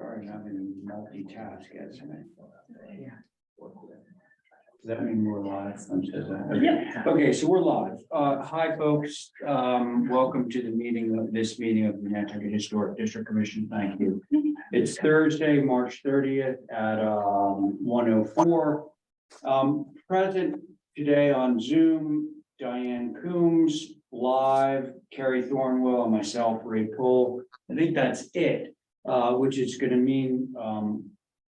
Sorry, having to multitask, isn't it? Does that mean we're live? Yep. Okay, so we're live. Hi, folks. Welcome to the meeting, this meeting of the Nantucket Historic District Commission. Thank you. It's Thursday, March 30th at 1:04. Present today on Zoom, Diane Coombs, live, Carrie Thornwell, and myself, Ray Cole. I think that's it, which is going to mean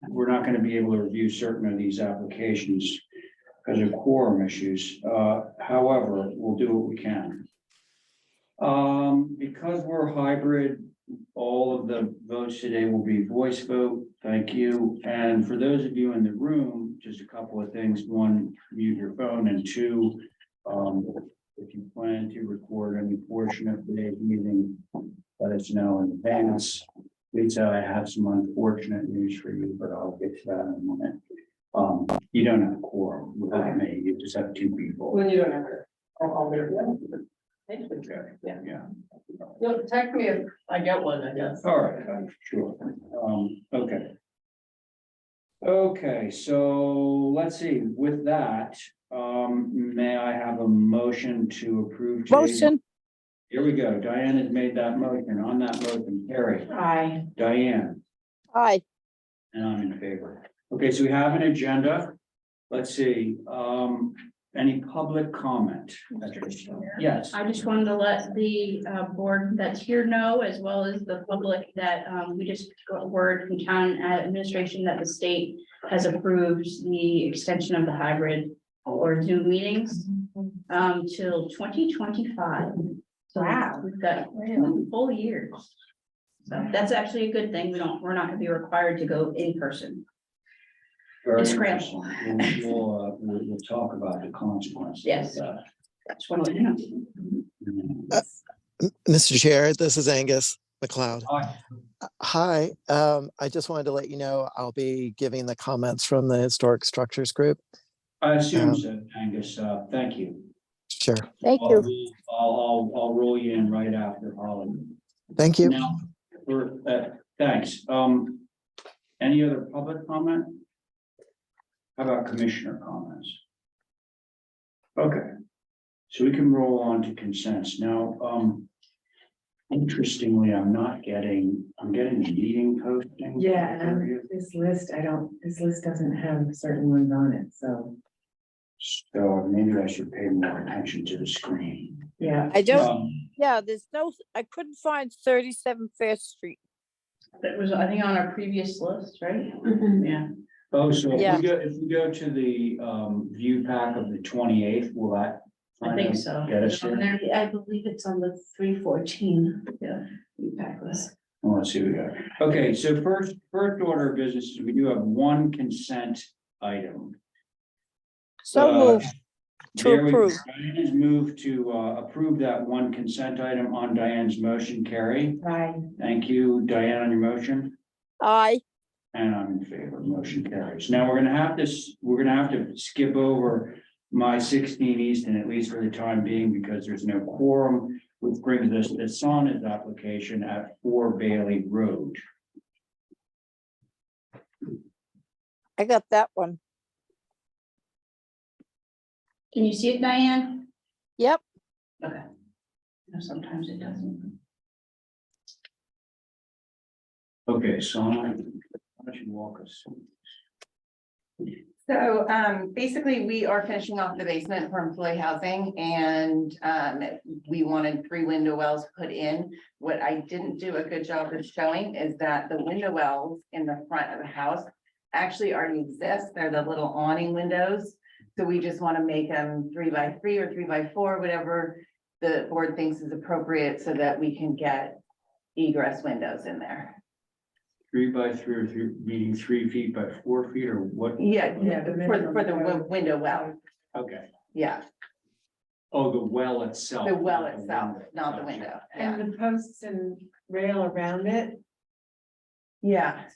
we're not going to be able to review certain of these applications because of quorum issues. However, we'll do what we can. Because we're hybrid, all of the votes today will be voice vote. Thank you. And for those of you in the room, just a couple of things. One, mute your phone, and two, if you plan to record any portion of today's meeting, let us know in advance. Lisa, I have some unfortunate news for you, but I'll get to that in a minute. You don't have a quorum without me, you just have two people. When you don't have to. I'll be there. Thank you. Okay, Yeah. yeah. You'll text me if I get one, I guess. All right, sure. Okay. Okay, so let's see, with that, may I have a motion to approve? today's- Motion, Here we go. Diane has made that motion. On that motion, Carrie, Aye. Diane, aye. and I'm in favor. Okay, so we have an agenda. Let's see, any public comment? Yes. I just wanted to let the board that's here know, as well as the public, that we just got word from town administration that the state has approved the extension of the hybrid or Zoom meetings till 2025. So we've got 2 full years. So that's actually a good thing. We're not gonna be required to go in person. Very It's interesting. scramble. We'll talk about the consequences. of Yes. that. That's what I know. Mr. Chair, this is Angus McLeod. Hi. Hi, I just wanted to let you know I'll be giving the comments from the Historic Structures Group. I assume so, Angus. Thank you. Sure, Thank you. I'll roll you in right after Holly. thank you. Now, thanks. Any other public comment? How about commissioner comments? Okay, so we can roll on to consents. Now, interestingly, I'm getting the meeting posting. Yeah, and this list, this list doesn't have certain ones on it, so, So maybe I should pay more attention to the screen. yeah. I don't, Um, yeah, I couldn't find 37 Fair Street. That was, I think, on our previous list, right? Yeah. Oh, so if Yeah. we go to the view pack of the 28th, will that? I think so. Get us there? I believe it's on the 314. Yeah. Pack list. Well, let's see what we got. Okay, so first order of business is we do have one consent item. So moved to There we go. approve. Diane has moved to approve that one consent item on Diane's motion. Carrie, Aye. thank you. Diane on your motion, Aye. and I'm in favor. Motion carries. Now, we're gonna have to skip over my 16 Easton, at least for the time being, because there's no quorum, which brings us to Sana's application at 4 Bailey Road. I got that one. Can you see it, Diane? Yep. Okay. No, sometimes it doesn't. Okay, Sana, why don't you walk us? So basically, we are finishing off the basement for employee housing, and we wanted 3 window wells put in. What I didn't do a good job of showing is that the window wells in the front of the house actually already exist. They're the little awning windows. So we just want to make them 3x3 or 3x4, whatever the board thinks is appropriate, so that we can get egress windows in there. 3x3 or meaning 3 feet by 4 feet, or what? Yeah, Yeah, the for the minimum. window well, Okay. yeah, Oh, the well itself. the well not the itself, window. not the Gotcha. window, yeah. And the posts and rail around it, Yeah,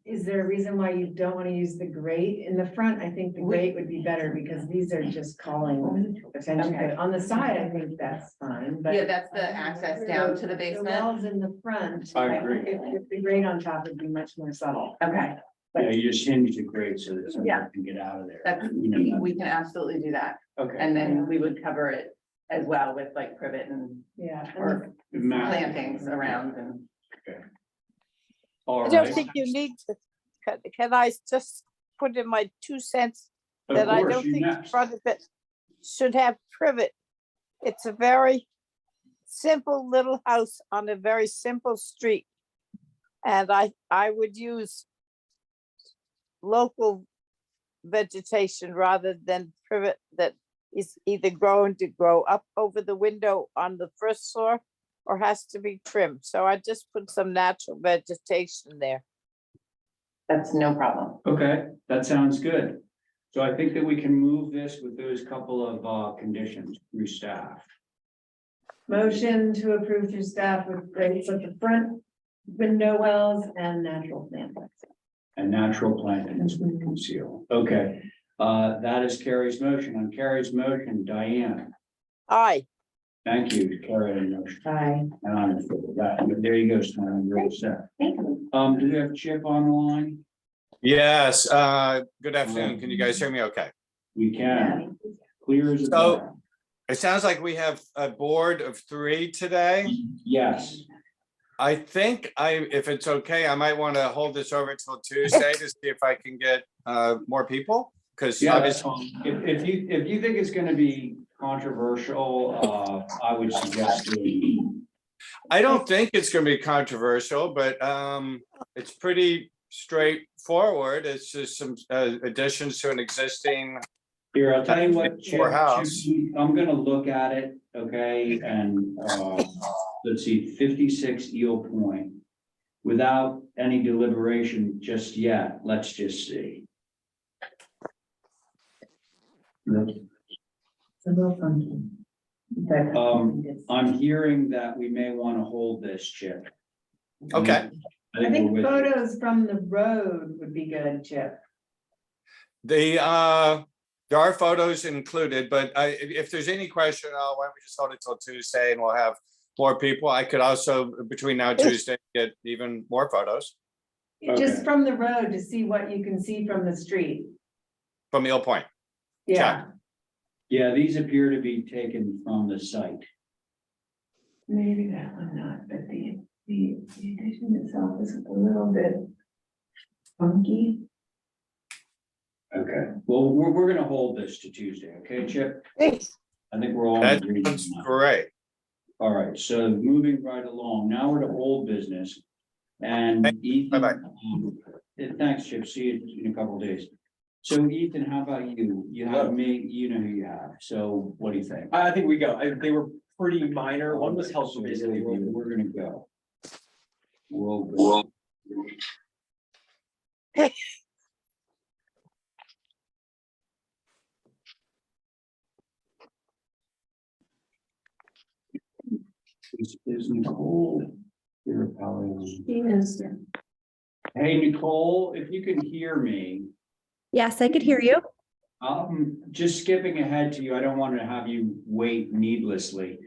is there a reason why you don't want to use the grate in the front? I think the grate would be better because these are just calling attention. Okay. But on the side, I think that's fine, but. Yeah, that's the access down to the The basement. wells in the front. I agree. If the grate on top would be much more subtle. Okay, Yeah, you just hinge the grate so that someone Yeah. can get out of there. that's, You know, we can absolutely do that. Okay. And then we would cover it as well with like privet and Yeah. or Matt, plantings around and. all I don't right. think you need to, can I just put in my 2 cents Of that I course, don't you think the next. front of it should have privet. It's a very simple little house on a very simple street. And I would use local vegetation rather than privet that is either going to grow up over the window on the first floor or has to be trimmed. So I just put some natural vegetation there. That's no problem. Okay, that sounds good. So I think that we can move this with those couple of conditions through staff. Motion to approve through staff with grates at the front, window wells and natural plantings. And natural plantings will conceal. Okay, that is Carrie's motion. On Carrie's motion, Diane, Aye. thank you, Carrie, on the motion. Aye. And on the floor. There you go, Stan, you're all set. Do we have Chip on the line? Yes, good afternoon. Can you guys hear me okay? We can, clear as a So- bell. It sounds like we have a board of 3 today. Yes, I think if it's okay, I might want to hold this over till Tuesday to see if I can get more people. Because yeah, that's obviously, fine. If you think it's gonna be controversial, I would suggest doing. I don't think it's going to be controversial, but it's pretty straightforward. It's just some additions to an existing. Here, I'll tell you what, Chip, Or house. I'm gonna look at it, okay, and, let's see, 56 Eel Point. Without any deliberation just yet, let's just see. It's a little funky. I'm hearing that we may wanna hold this, Chip. Okay. I think we're with you. photos from the road would be good, Chip. There are photos included, but if there's any question, why don't we just hold it till Tuesday and we'll have more people. I could also, between now and Tuesday, get even more photos Just Okay. from the road to see what you can see from the street. from Eel Point. Yeah, Yeah, these appear to be taken from the site. maybe that one not, but the addition itself is a little bit funky. Okay, well, we're gonna hold this to Tuesday, okay, Chip? I think we're all. in That agreement sounds on that. great. All right, so moving right along, now we're to old business. And Ethan. Bye-bye. Thanks, Chip, see you in a couple of days. So Ethan, how about you? You have me, you know who you have, so what do you think? I think we go. They were pretty minor. One was helpful, So basically. We're gonna go. We'll go. Is Nicole? Here, probably. Yes. Hey, Nicole, if you can hear me, Yes, I could hear you. just skipping ahead to you, I don't want to have you wait needlessly.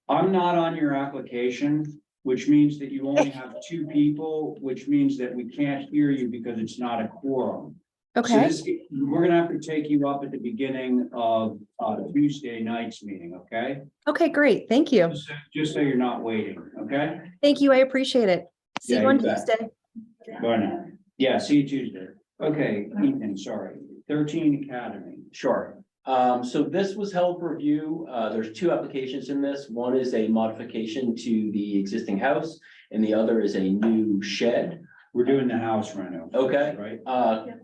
I'm not on your application, which means that you only have 2 people, which means that we can't hear you because it's not a quorum. So Okay, we're gonna have to take you up at the beginning of Tuesday night's meeting, okay? okay, great. Thank you. Just so you're not waiting, okay? Thank you. I appreciate it. See Yeah, you on you bet. Tuesday. Bye now. Yeah, see you Tuesday. Okay, Ethan, sorry, 13 Academy. Sure. So this was held for review. There's 2 applications in this. One is a modification to the existing house and the other is a new shed. We're doing the house reno. Okay. Right?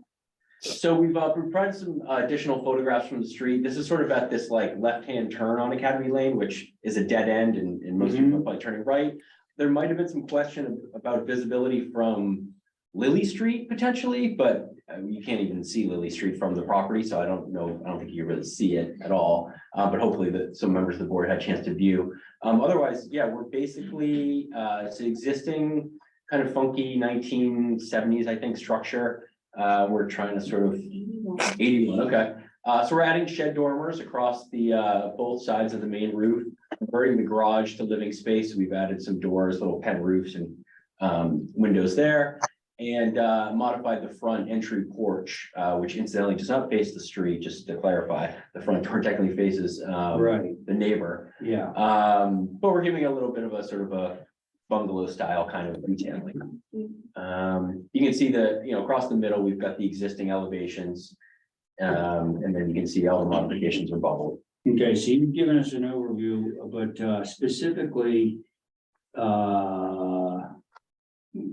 So we've provided some additional photographs from the street. This is sort of at this like left-hand turn on Academy Lane, which is a dead end and most people are probably turning right. There might have been some question about visibility from Lily Street potentially, but you can't even see Lily Street from the property, so I don't know, I don't think you really see it at all. But hopefully that some members of the board had a chance to view. Otherwise, yeah, we're basically, it's an existing kind of funky 1970s, I think, structure. We're trying to sort of 81, okay. So we're adding shed dormers across the both sides of the main roof, converting the garage to living space. We've added some doors, little pent roofs and windows there. And modified the front entry porch, which incidentally does not face the street, just to clarify. The front door technically faces Right, the neighbor. yeah. But we're giving a little bit of a sort of a bungalow style kind of detailing. You can see across the middle, we've got the existing elevations. And then you can see all the modifications are bubbled. Okay, so you've given us an overview, but specifically,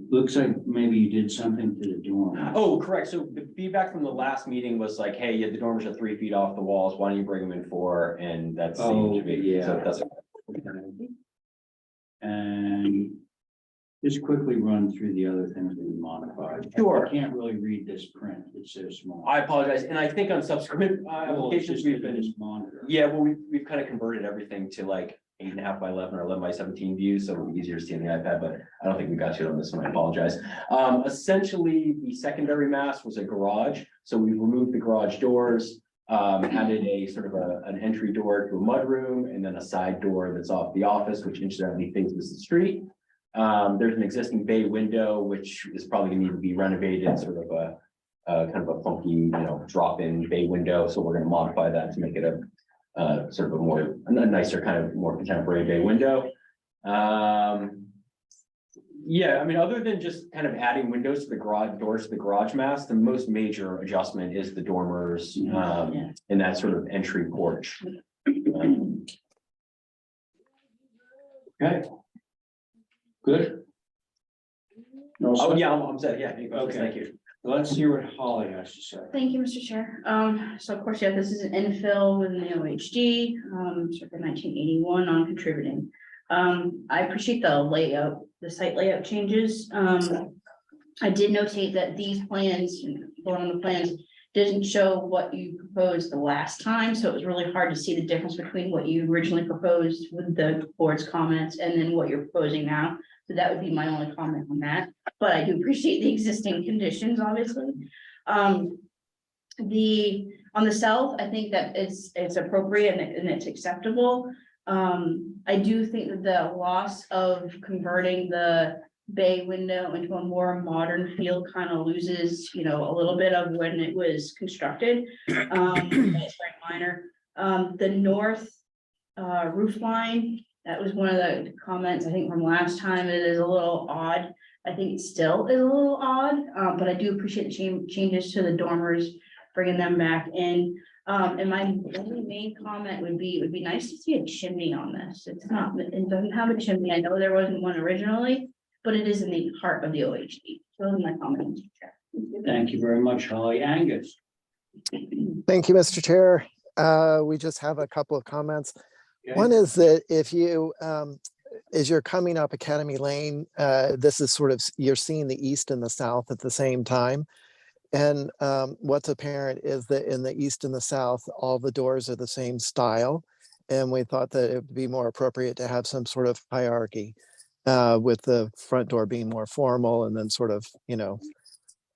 looks like maybe you did something to the dorm. Oh, correct. So the feedback from the last meeting was like, hey, yeah, the dormers are 3 feet off the walls. Why don't you bring them in 4? And that's. Oh, so yeah. that's And just quickly run through the other things that we modified. Sure. I can't really read this print, it's so small. I apologize. And I think on subsequent Well, it's applications, just we've that been. it's monitor. Yeah, well, we've kind of converted everything to like 8.5 by 11 or 11 by 17 views, so it'll be easier to see on the iPad, but I don't think we got to it on this one. I apologize. Essentially, the secondary mass was a garage, so we removed the garage doors, added a sort of an entry door to a mudroom, and then a side door that's off the office, which incidentally faces the street. There's an existing bay window, which is probably gonna need to be renovated, sort of a kind of a funky, drop-in bay window. So we're gonna modify that to make it a sort of a nicer kind of more contemporary bay window. Yeah, I mean, other than just kind of adding windows to the garage doors to the garage mass, the most major adjustment is the dormers in that sort of entry porch. Okay. Good. No, Oh, so- yeah, I'm set. Yeah, any questions? Okay. Thank you. Let's hear what Holly has to say. Thank you, Mr. Chair. So of course, yeah, this is an infill within the OHD, circa 1981, non-contributing. I appreciate the layout, the site layout changes. I did notate that these plans, going on the plans, didn't show what you proposed the last time, so it was really hard to see the difference between what you originally proposed with the board's comments and then what you're proposing now. So that would be my only comment on that, but I do appreciate the existing conditions, obviously. On the south, I think that it's appropriate and it's acceptable. I do think that the loss of converting the bay window into a more modern feel kind of loses, a little bit of when it was constructed. It's very minor. The north roof line, that was one of the comments, I think, from last time. It is a little odd. I think it still is a little odd, but I do appreciate the changes to the dormers, bringing them back in. And my only main comment would be, it would be nice to see a chimney on this. It doesn't have a chimney. I know there wasn't one originally, but it is in the heart of the OHD. So those are my comments. Thank you very much, Holly. Angus. Thank you, Mr. Chair. We just have a couple of comments. One is that if you, as you're coming up Academy Lane, this is sort of, you're seeing the east and the south at the same time. And what's apparent is that in the east and the south, all the doors are the same style. And we thought that it would be more appropriate to have some sort of hierarchy with the front door being more formal and then sort of,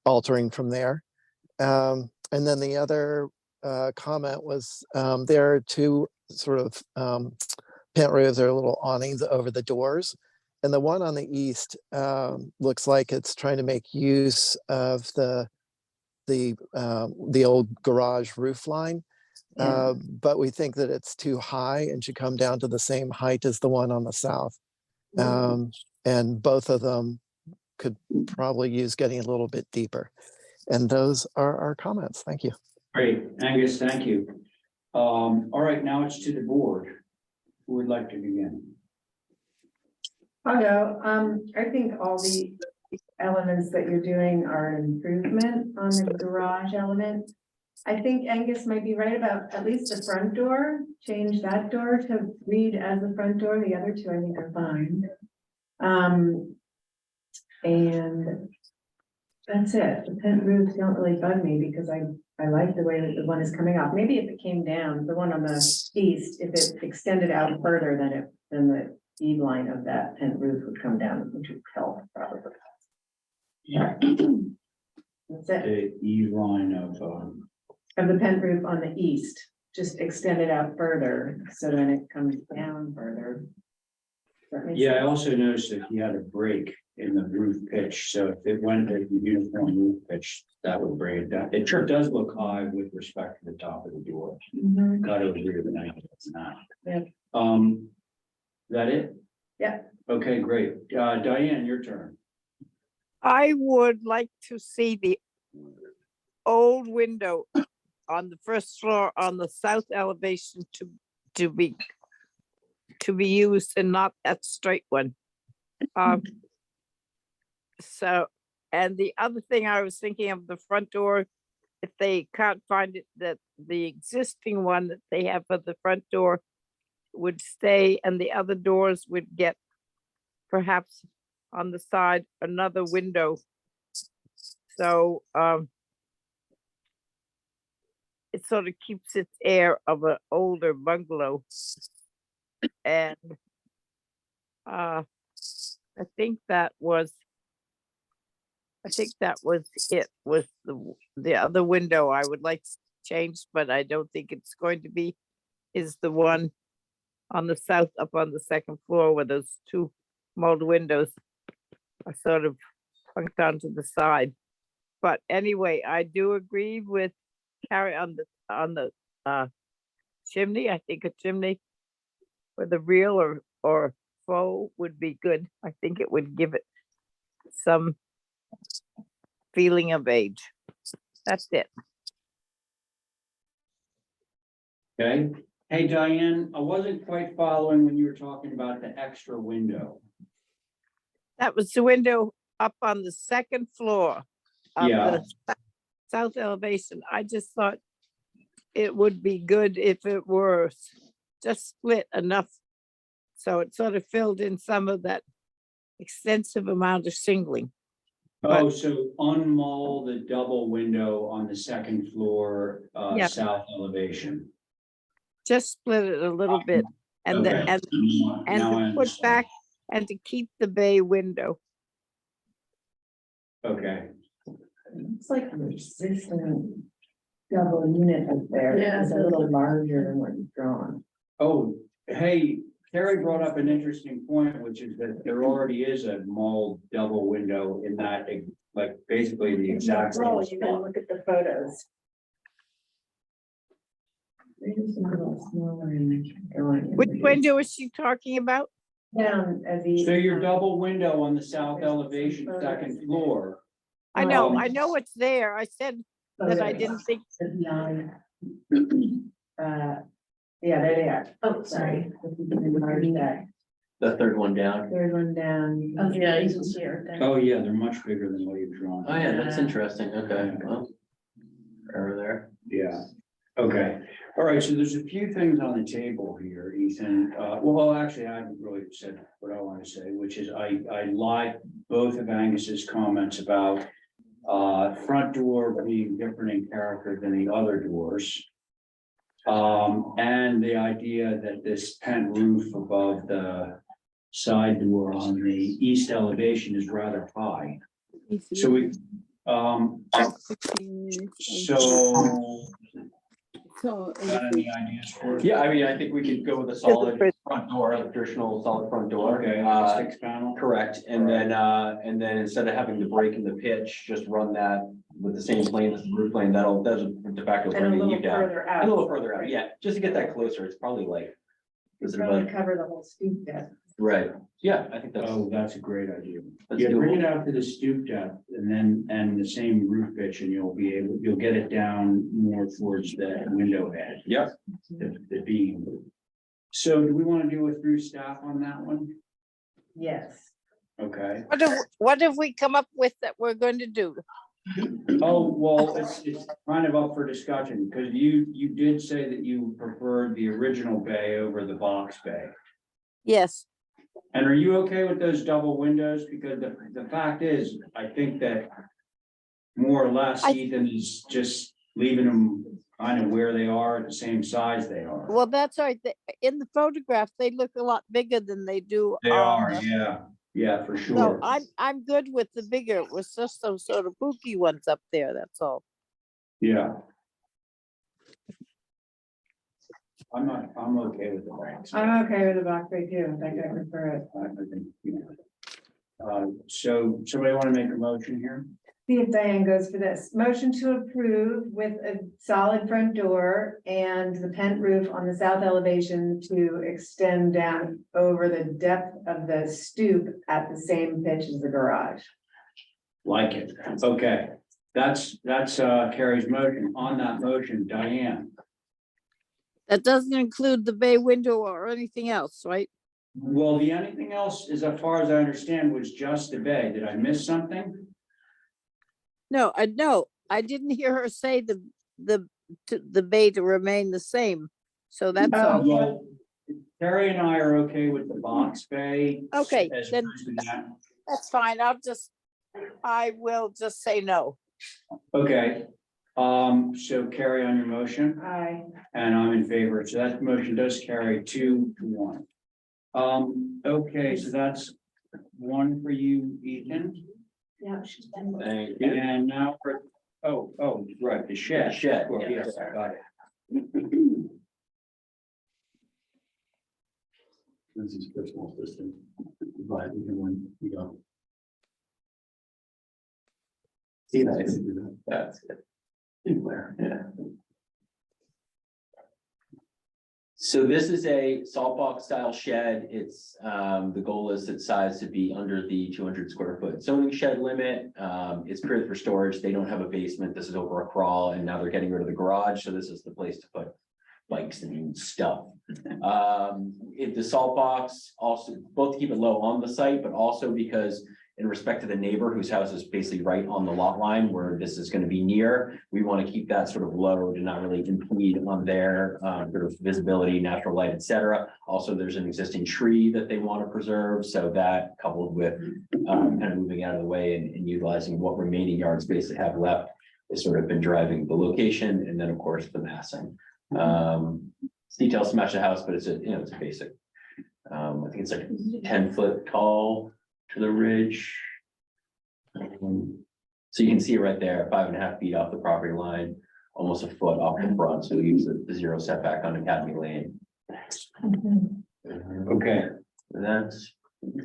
altering from there. And then the other comment was there are two sort of pent roofs or little awnings over the doors. And the one on the east looks like it's trying to make use of the old garage roof line. But we think that it's too high and should come down to the same height as the one on the south. And both of them could probably use getting a little bit deeper. And those are our comments. Thank you. Great, Angus, thank you. All right, now it's to the board. Who would like to begin? I'll go. I think all the elements that you're doing are an improvement on the garage element. I think Angus might be right about at least the front door, change that door to read as the front door. The other two I think are fine. And that's it. The pent roofs don't really bug me because I like the way that the one is coming off. Maybe if it came down, the one on the east, if it extended out further than the eave line of that pent roof would come down, which would help probably. That's it, The E line of, of the pent roof on the east, just extend it out further, so then it comes down further. Does that make yeah, I sense? also noticed that he had a break in the roof pitch, so if it went to the uniform roof pitch, that would bring it down. It sure does look high with respect to the top of the door. Mhm. Got to agree with that, it's not. Yeah. Is that it? Yeah. Okay, great. Diane, your turn. I would like to see the old window on the first floor on the south elevation to be used and not that straight one. So, and the other thing I was thinking of the front door, if they can't find it, that the existing one that they have for the front door would stay and the other doors would get perhaps on the side, another window. So, it sort of keeps its air of an older bungalow. And, I think that was it, was the other window I would like to change, but I don't think it's going to be, is the one on the south, up on the second floor where those two mold windows are sort of punked onto the side. But anyway, I do agree with Carrie on the chimney. I think a chimney with a real or faux would be good. I think it would give it some feeling of age. That's it. Okay. Hey, Diane, I wasn't quite following when you were talking about the extra window. That was the window up on the second floor of Yeah. the south elevation. I just thought it would be good if it were just split enough so it sort of filled in some of that extensive amount of shingling. Oh, so unmull the double window on the second floor, Yeah. south elevation. Just split it a little bit and Okay. and Now I to put understand. back and to keep the bay window. Okay, It's like an existing double unit up there. Yeah. It's a little larger than what you've drawn. oh, hey, Terry brought up an interesting point, which is that there already is a mold double window in that, like, basically the exact same Oh, you gotta spot. look at the photos. There's a little smaller image going. Which window is she talking about? Down as the. So your double window on the south elevation, second floor, I Um, know it's there. I said that I didn't think, Yeah, there they are. Oh, sorry. The third one down. Third one down. Oh, yeah, you can see her. oh yeah, they're much bigger than what you've drawn. Oh, yeah, that's interesting. Okay, well. Over there. Yeah, okay, all right, so there's a few things on the table here, Ethan. Well, actually, I haven't really said what I want to say, which is I like both of Angus's comments about front door being different in character than the other doors. And the idea that this pent roof above the side door on the east elevation is rather high. So we, so, got any ideas for it? Yeah, I mean, I think we could go with a solid front door, a traditional solid front door. Okay, 6 panel. Correct, and then instead of having the break in the pitch, just run that with the same plane as the roof plane, that'll de facto And a bring the little heat down. further out. A little further out, yeah, just to get that closer, it's probably like. Is it Probably about, cover the whole stoop depth. right, yeah, I think that's. Oh, that's a great idea. that's Yeah, bring it doable. out to the stoop depth and the same roof pitch and you'll get it down more towards the window edge. Yep. The beam. So do we want to do a through staff on that one? Yes. Okay. what have we come up with that we're going to do? Oh, well, it's kind of up for discussion because you did say that you preferred the original bay over the box bay. Yes, And are you okay with those double windows? Because the fact is, I think that more or less Ethan is just leaving them kind of where they are at the same size they are. well, that's right. In the photograph, they look a lot bigger than they do. They on are, the- yeah. Yeah, for So sure. I'm good with the bigger, it was just those sort of pooky ones up there, that's all. Yeah. I'm okay with the banks. I'm okay with the box bay too. In fact, I prefer it. I think, you know. So somebody want to make a motion here? See if Diane goes for this. Motion to approve with a solid front door and the pent roof on the south elevation to extend down over the depth of the stoop at the same pitch as the garage. Like it. Okay. That's Carrie's motion. On that motion, Diane. That doesn't include the bay window or anything else, right? Well, the anything else, as far as I understand, was just the bay. Did I miss something? No, I didn't hear her say the bay to remain the same. So that's all. Well, Carrie and I are okay with the box bay. Okay, as then- opposed to that. That's fine. I will just say no. Okay, so Carrie on your motion, Aye. and I'm in favor, so that motion does carry 2-1. Okay, so that's one for you, Ethan, Yeah. Thank you. and now for, right, the shed. The shed, Well, yeah. yes, I got it. This is personal assistant. But we can, we go. See, nice. That's good. Anywhere, yeah. So this is a salt box style shed. It's, the goal is its size to be under the 200 square foot zoning shed limit. It's purely for storage. They don't have a basement. This is over a crawl and now they're getting rid of the garage. So this is the place to put bikes and stuff. The salt box also, both to keep it low on the site, but also because in respect to the neighbor whose house is basically right on the lot line where this is going to be near, we want to keep that sort of low to not really impede on their sort of visibility, natural light, etc. Also, there's an existing tree that they want to preserve, so that coupled with kind of moving out of the way and utilizing what remaining yard space they have left has sort of been driving the location, and then of course the massing. It's details to match the house, but it's it's a basic. I think it's like 10-foot tall to the ridge. So you can see it right there, 5.5 feet off the property line, almost a foot off the front, so we use the 0 setback on Academy Lane. Okay, That's,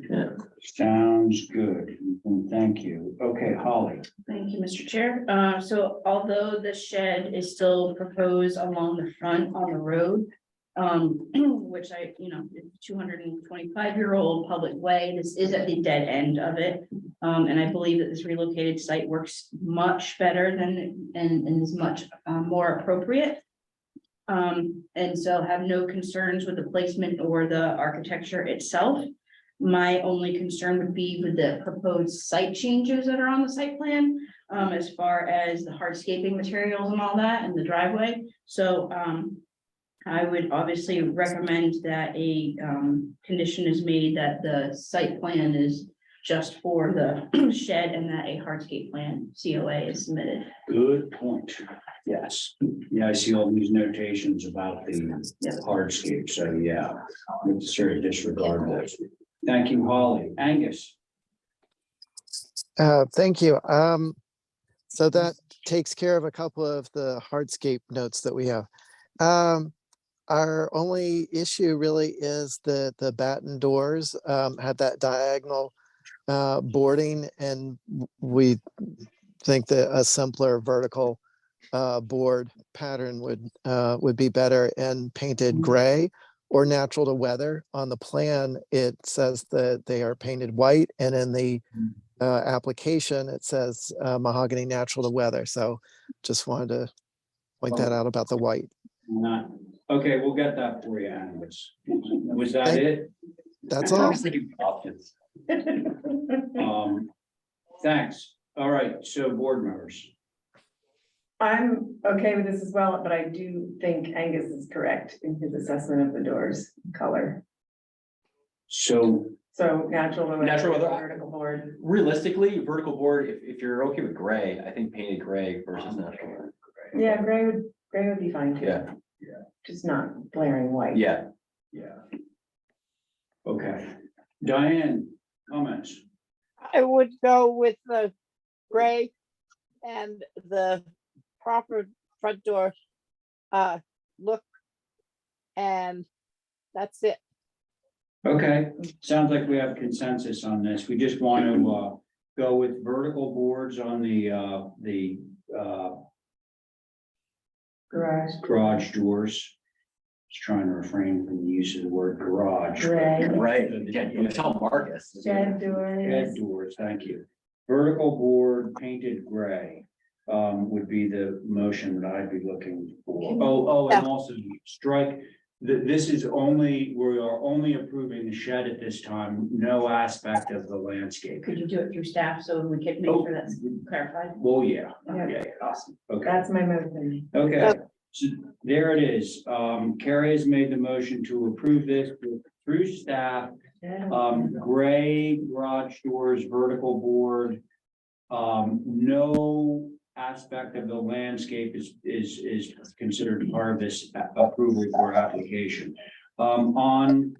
yeah. sounds good, and thank you. Okay, Holly. Thank you, Mr. Chair. So although the shed is still proposed along the front on the road, which it's 225-year-old public way, this is at the dead end of it. And I believe that this relocated site works much better than, and is much more appropriate. And so have no concerns with the placement or the architecture itself. My only concern would be with the proposed site changes that are on the site plan, as far as the hardscaping materials and all that, and the driveway. So, I would obviously recommend that a condition is made that the site plan is just for the shed and that a hardscape plan COA is submitted. Good point. Yes. Yeah, I see all these notations about the hardscape, so yeah, I'm sort of disregard those. Thank you, Holly. Angus. Thank you. So that takes care of a couple of the hardscape notes that we have. Our only issue really is the batten doors had that diagonal boarding, and we think that a simpler vertical board pattern would be better, and painted gray or natural to weather. On the plan, it says that they are painted white, and in the application, it says mahogany natural to weather. So just wanted to point that out about the white. Okay, we'll get that for you, Angus. Was that it? That's all. Options. Thanks. All right, so board members. I'm okay with this as well, but I do think Angus is correct in his assessment of the doors color. So, So natural to Natural weather, weather. vertical board. Realistically, vertical board, if you're okay with gray, I think painted gray versus natural. Yeah, gray would be fine too. Yeah, Just not blaring white. yeah. yeah. Okay, Diane, comments? I would go with the gray and the proper front door look. And that's it. Okay, sounds like we have consensus on this. We just want to go with vertical boards on the garage doors. Just trying to refrain from the use of the word garage. Gray. Right, you tell Marcus. Shed doors. Shed doors, thank you. Vertical board painted gray would be the motion that I'd be looking for. Oh, and also strike, this is only, we are only approving the shed at this time, no aspect of the landscape. Could you do it through staff so we could make sure that's clarified? Well, yeah, Yeah. yeah, Awesome. okay, That's my motion. okay. So there it is. Carrie has made the motion to approve this through staff. Gray garage doors, vertical board. No aspect of the landscape is considered part of this approval or application. On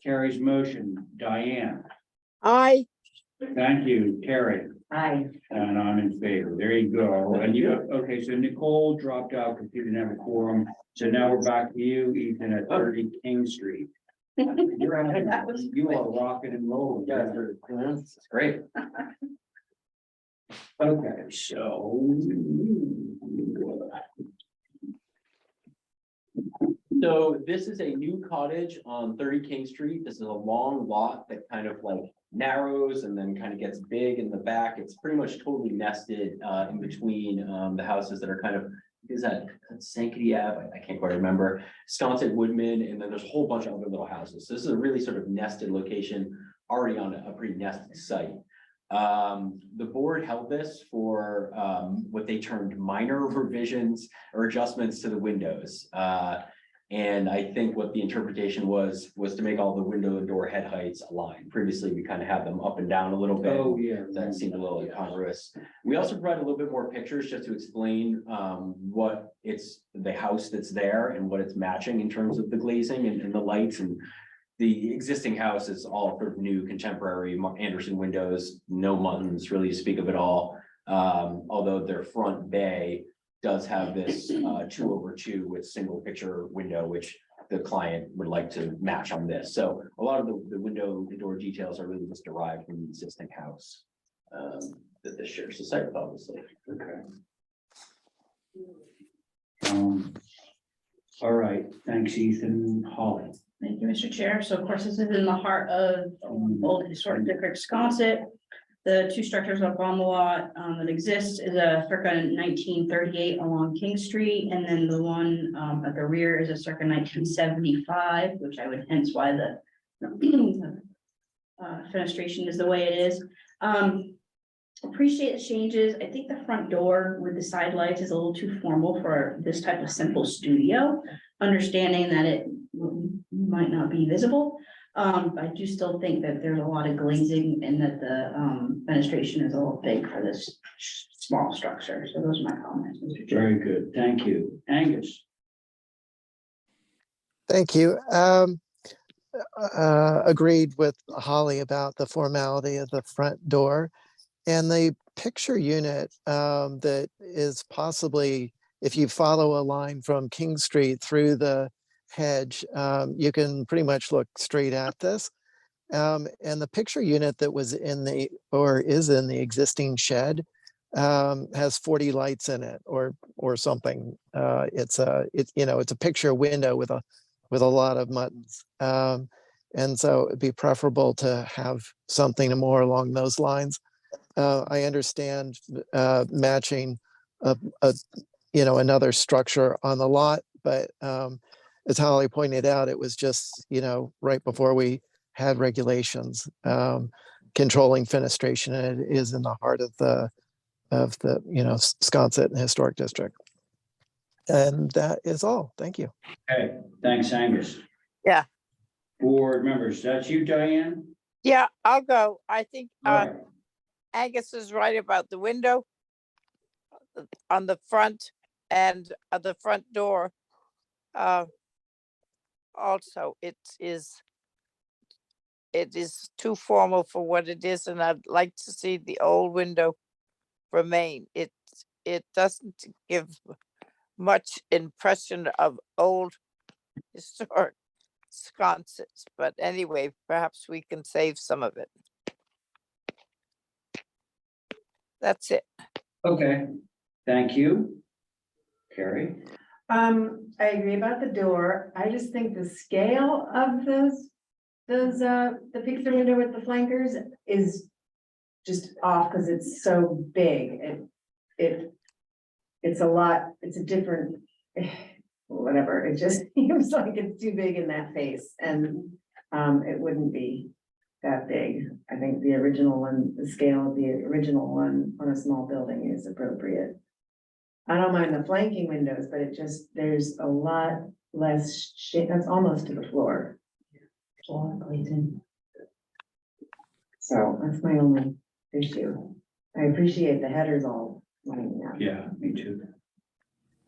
Carrie's motion, Diane, I, thank you, Carrie, Aye. and I'm in favor. There you go. And you, okay, so Nicole dropped out because you didn't have a quorum. So now we're back to you, Ethan, at 30 King Street. You're on, you are rocking and rolling. It's great. Okay, so. So this is a new cottage on 30 King Street. This is a long lot that kind of like narrows and then kind of gets big in the back. It's pretty much totally nested in between the houses that are kind of, is that Sankaty Ave? I can't quite remember. Sconset Woodman, and then there's a whole bunch of other little houses. So this is a really sort of nested location, already on a pretty nested site. The board held this for what they termed minor revisions or adjustments to the windows. And I think what the interpretation was to make all the window and door head heights align. Previously, we kind of had them up and down a little bit. Oh, yeah. That seemed a little incongruous. We also provided a little bit more pictures just to explain what it's, the house that's there and what it's matching in terms of the glazing and the lights. And the existing house is all sort of new contemporary Anderson windows, no muttons really to speak of at all. Although their front bay does have this 2/2 with single picture window, which the client would like to match on this. So a lot of the window, the door details are really just derived from the existing house that this shares the site with, obviously. Okay. All right, thanks, Ethan. Holly. Thank you, Mr. Chair. So of course, this is in the heart of Old Historic District Sconset. The two structures up on the lot that exist is a circa 1938 along King Street, and then the one at the rear is a circa 1975, which I would hence why the fenestration is the way it is. Appreciate the changes. I think the front door with the side lights is a little too formal for this type of simple studio, understanding that it might not be visible. I do still think that there's a lot of glazing and that the fenestration is a little big for this small structure. So those are my comments, Mr. Chair. Very good, thank you. Angus. Thank you. Agreed with Holly about the formality of the front door. And the picture unit that is possibly, if you follow a line from King Street through the hedge, you can pretty much look straight at this. And the picture unit that was in the, or is in the existing shed has 40 lights in it or something. It's a picture window with a lot of buttons. And so it'd be preferable to have something more along those lines. I understand matching another structure on the lot, but as Holly pointed out, it was just, right before we had regulations controlling fenestration, and it is in the heart of the Sconset Historic District. And that is all. Thank you. Okay, thanks, Angus. Yeah. Board members, that's you, Diane? yeah, I'll go. I think All right. Angus is right about the window on the front and the front door. Also, it is it is too formal for what it is, and I'd like to see the old window remain. It doesn't give much impression of old historic sconces, but anyway, perhaps we can save some of it. That's it. Okay, thank you. Carrie? I agree about the door. I just think the scale of the picture window with the flankers is just off because it's so big. It's a lot, it's a different, whatever, it just seems like it's too big in that face and it wouldn't be that big. I think the original one, the scale of the original one on a small building is appropriate. I don't mind the flanking windows, but it just, there's a lot less shade, that's almost to the floor. So that's my only issue. I appreciate the headers all lining up. Yeah, me too.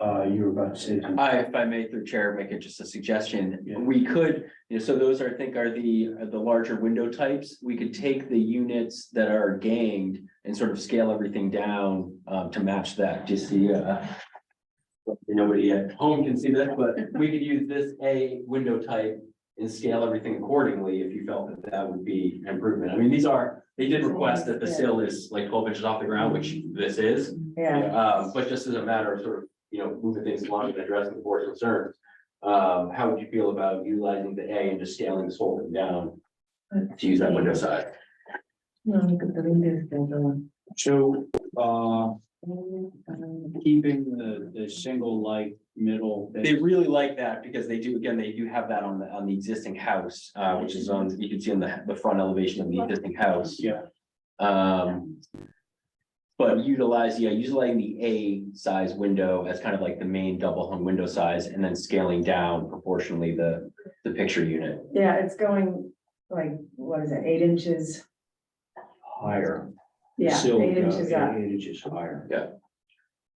You were about to say something. If I may, through chair, make it just a suggestion. Yeah. We could, so those are, I think, are the larger window types. We could take the units that are ganged and sort of scale everything down to match that. Do you see? Nobody at home can see this, but we could use this A window type and scale everything accordingly if you felt that that would be an improvement. I mean, they did request that the sill is like 12 inches off the ground, which this is. Yeah, But just as a matter of sort of, moving things along and addressing the board's concerns. How would you feel about utilizing the A and just scaling this whole thing down to use that window size? no, look at the windows. So, keeping the single light middle. They really like that because they do have that on the existing house, which is on, you can see on the front elevation of the existing house. Yeah, But utilizing the A size window as kind of like the main double hung window size and then scaling down proportionally the picture unit. Yeah, it's going like, what is it, 8 inches? higher. Yeah, Sill 8 goes inches up. 8 inches higher. Yeah.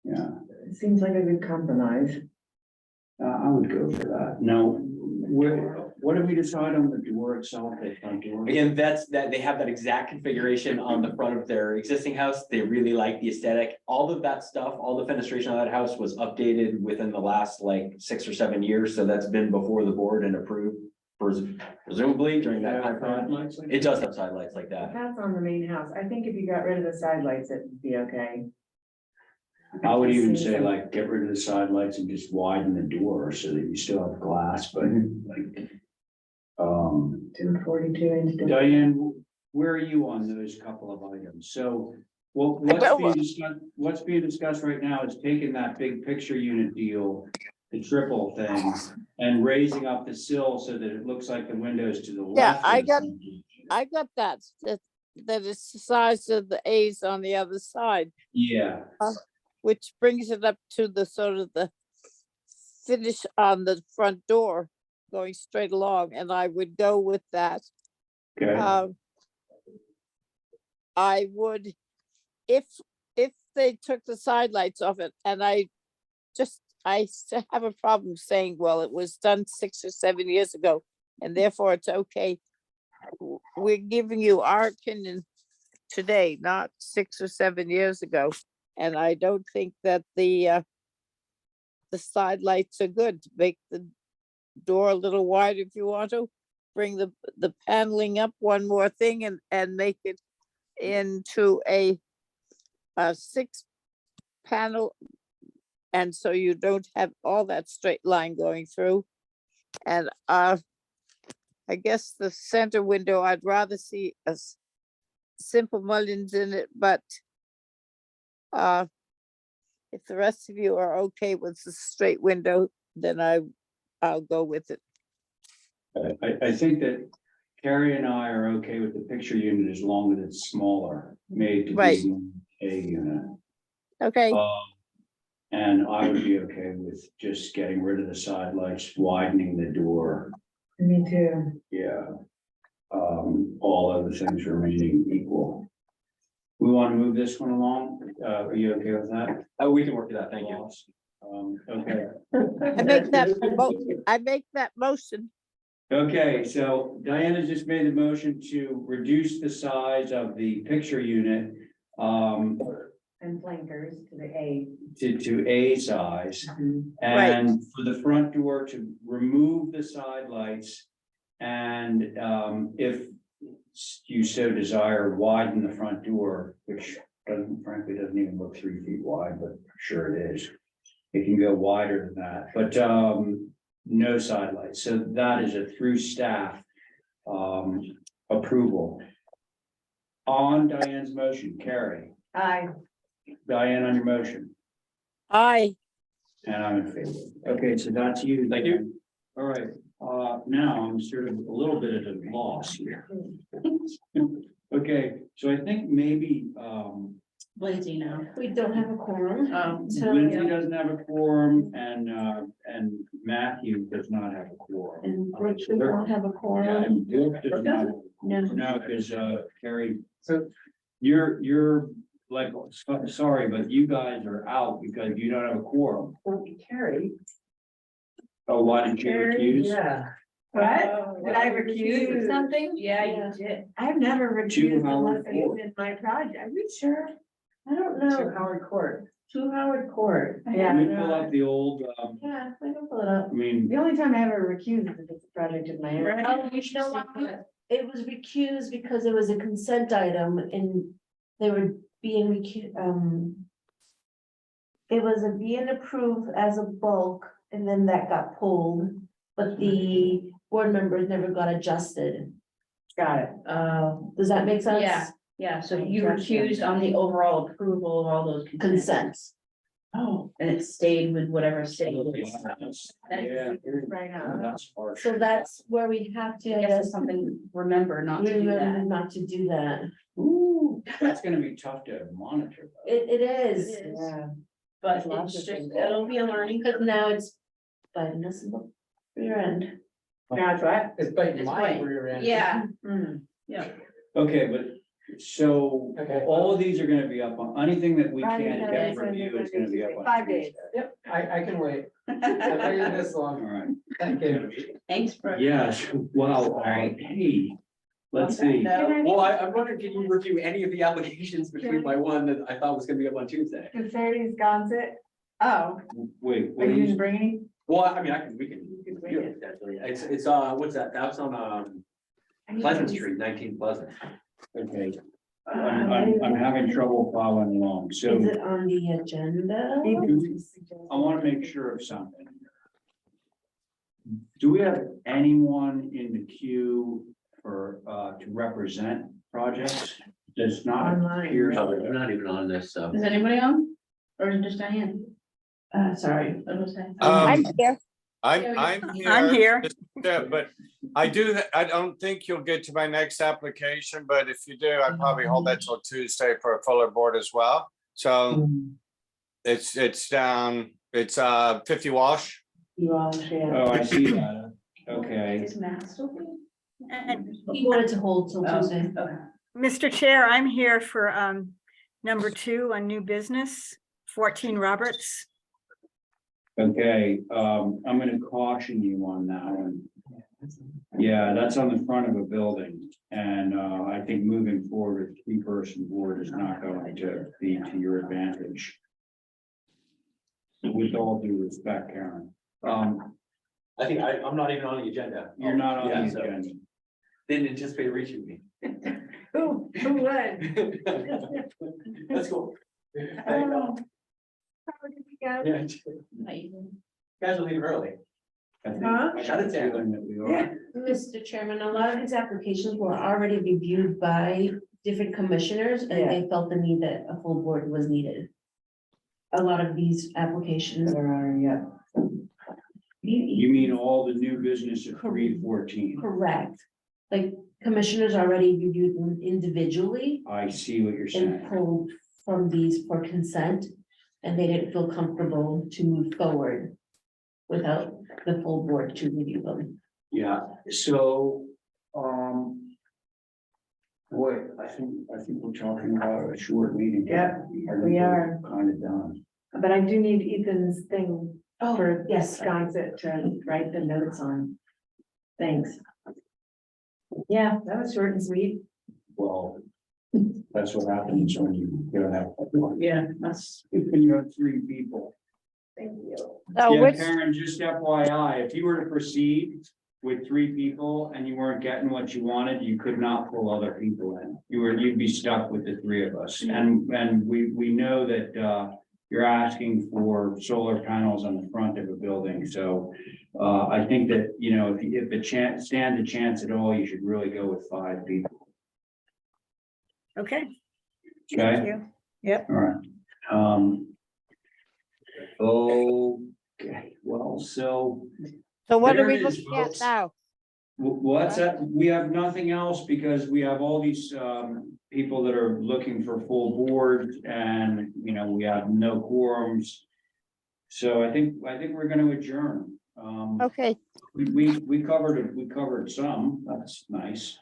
Yeah, It seems like a good compromise. I would go for that. Now, what did we decide on the door itself, the front door? Again, they have that exact configuration on the front of their existing house. They really like the aesthetic. All of that stuff, all the fenestration of that house was updated within the last like 6 or 7 years. So that's been before the board and approved presumably during that time frame. It does have side lights like that. That's on the main house. I think if you got rid of the side lights, it would be okay. I would even say like, get rid of the side lights and just widen the door so that you still have glass, but like. 242 inch. Diane, where are you on those couple of items? So, well, what's being discussed right now is taking that big picture unit deal, the triple thing, and raising up the sill so that it looks like the windows to the left. Yeah, I got that it's the size of the A's on the other side, Yeah, which brings it up to the sort of the finish on the front door going straight along, and I would go with that. okay, I would, if they took the side lights off it, and I still have a problem saying, well, it was done 6 or 7 years ago, and therefore it's okay. We're giving you our opinion today, not 6 or 7 years ago. And I don't think that the side lights are good. Make the door a little wider if you want to. Bring the paneling up one more thing and make it into a 6 panel. And so you don't have all that straight line going through. And I guess the center window, I'd rather see a simple mullions in it, but if the rest of you are okay with the straight window, then I'll go with it. I think that Carrie and I are okay with the picture unit as long as it's smaller, made to Right. be a unit. Okay, And I would be okay with just getting rid of the side lights, widening the door, Me too. yeah. All other things remaining equal. We want to move this one along, are you okay with that? We can work with that. Thank you. Okay, I make that motion. Okay, so Diana just made the motion to reduce the size of the picture unit And flankers to the A. to A size. And for the front door to remove the side lights. And if you so desire, widen the front door, which frankly doesn't even look 3 feet wide, but sure it is. It can go wider than that, but no side lights. So that is a through staff approval. On Diane's motion, Carrie, Aye. Diane on your motion, Aye. and I'm in favor. Okay, so that's you. Thank you. All right, now I'm sort of a little bit at a loss here. Okay, so I think maybe Lindsay now. We don't have a quorum. So, Lindsay doesn't have a quorum and Matthew does not have a quorum. and Rich, we don't have a Yeah, quorum. and Bill does not have a No. quorum. No, because Carrie, so you're like, sorry, but you guys are out because you don't have a quorum. Won't be carried. Oh, why didn't you recuse? Yeah. What? Did I recuse something? Yeah, Yeah. you did. I've never recused Howard unless it Court. was in my project. Are you sure? I don't To know. Howard Court. To Howard Court. Yeah. Can we pull up the old, Yeah, I can pull it up. I mean, The only time I ever recuse is if it's a project of my own. Right. Oh, you know what? It was recused because it was a consent item and they were being it was being approved as a bulk and then that got pulled, but the board members never got adjusted. Got it. Does that make sense? Yeah. Yeah, so you recused on the overall approval of all those consents, Consents. Oh. and it stayed with whatever stayed. yeah, Right now. that's harsh. So that's where we have to, I I guess guess, it's something, remember not to do remember that. not to do that. Ooh, that's gonna be tough to monitor. though. It is. It is. Yeah. But Lots it's of just, things. it'll be a learning. Because now it's biting us in the rear end. Now it's what? It's biting It's my biting. rear end. Yeah, Hmm. yeah. Okay, but so Okay. all of these are gonna be up on, anything that we Friday, can't Saturday, get from Sunday, you is gonna be up Monday, on. 5 days. Tuesday. Yep, I can wait. I waited this All long. right, Thank you. Thanks for. yes, wow, hey, let's see. No. Well, I'm wondering, can you review any of the applications between my one that I thought was gonna be up on Tuesday? Concerti, Sconset. Oh, Wait, but what you is, didn't bring any? Well, I mean, we can You could review bring it, definitely. It's, what's that? That's on, Pleasant Street, 19 Pleasant. okay, I'm having trouble following along, so Is it on the agenda? I wanna make sure of something. Do we have anyone in the queue for, to represent projects? Does not Online. appear. I'm not even on this, so. Is anybody on? Or is it just Diane? Sorry. What was I? I'm here. I'm here. I'm here. But I don't think you'll get to my next application, but if you do, I'd probably hold that till Tuesday for a fuller board as well. So it's down, it's 50 Walsh. You all share. Oh, I see that, okay. Is Matt still here? He wanted to hold till Oh, Tuesday. okay. Mr. Chair, I'm here for number 2 on new business, 14 Roberts. Okay, I'm gonna caution you on that one. Yeah, that's on the front of a building, and I think moving forward, a 3-person board is not going to be to your advantage. With all due respect, Karen, I think I'm not even on the agenda. you're not on Yeah, the so agenda. Didn't anticipate reaching me. Who would? That's cool. Oh. How did you go? Yeah, Night. guys are leaving early. I think- Huh? I Shut it down. feeling that we are. Yeah. Mr. Chairman, a lot of these applications were already reviewed by different commissioners and they felt the need that a full board was needed. A lot of these applications are, Yeah. You mean all the new business at 314? correct. Like commissioners already reviewed them individually I see what you're and saying. pulled from these for consent. And they didn't feel comfortable to move forward without the full board to review them. Yeah, so, boy, I think we're talking about a short meeting. Yeah, we are. Kind of done. But I do need Ethan's thing Oh, for yes. Sconset to write the notes on. Thanks. Yeah, that was short and sweet. Well, that's what happens when you don't have. Yeah, that's. When you have three people. Thank you. So Yeah, which, Karen, just FYI, if you were to proceed with three people and you weren't getting what you wanted, you could not pull other people in. You'd be stuck with the three of us. And we know that, you're asking for solar panels on the front of a building, so, I think that, you know, if the chance, stand a chance at all, you should really go with 5 people. Okay. Okay. Thank you. Yep. All right. Okay, well, so. so what are There we it is, looking at folks. now? What's that? We have nothing else because we have all these people that are looking for full board and, you know, we have no quorums. So I think we're gonna adjourn. Okay, We covered some, that's nice.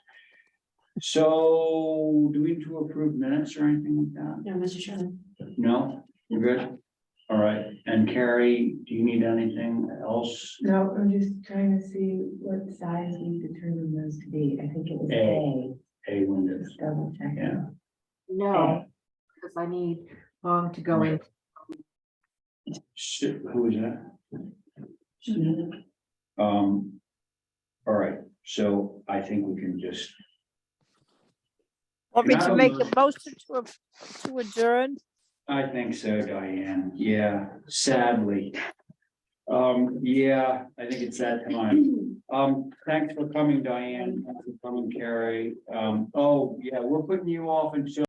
So do we need to approve minutes or anything like that? No, Mr. Chairman. No, we're good? All right, and Carrie, do you need anything else? No, I'm just trying to see what size we determined those to be. I think it was A. A. A windows, Just double check. yeah. No, because I need to go in. Who is that? All right, so I think we can just, want me Can I to have a make a motion? motion to adjourn? I think so, Diane, yeah, sadly. Yeah, I think it's that time. Thanks for coming, Diane, thanks for coming, Carrie. Oh, yeah, we're putting you off until